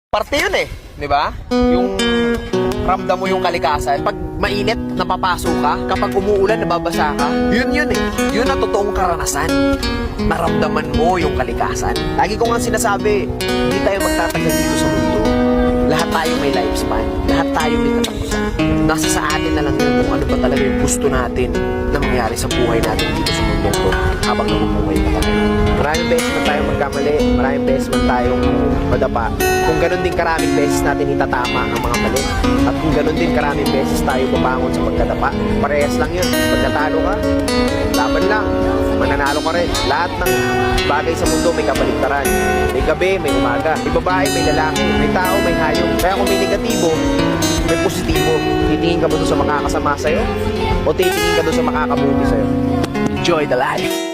Parte yun eh, di ba? Yung ramdam mo yung kalikasan. Pag mainit, napapasok ka. Kapag umuulan, nababasa ka. Yun eh. Yun ang totoong karanasan. Naramdaman mo yung kalikasan. Lagi ko nga sinasabi, hindi tayo magtatagal dito sa mundo. Lahat tayo may lifespan. Lahat tayo may katapusan. Nasa sa atin na lang yun kung ano ba talaga yung gusto natin na mangyari sa buhay natin dito sa mundo to habang nabubuhay pa tayo. Maraming beses na tayong magkamali, maraming beses man tayong madapa. Kung ganun din karaming beses natin itatama ang mga mali. At kung ganun din karaming beses tayo babangon sa pagkadapa, parehas lang yun. Pag natalo ka, laban lang. Mananalo ka rin. Lahat ng bagay sa mundo may kabaliktaran. May gabi, may umaga. May babae, may lalaki. May tao, may hayop. Kaya kung may negatibo, may positibo. Titingin ka ba doon sa makakasama sa'yo? O titingin ka doon sa makakabuti sa'yo? Enjoy the life!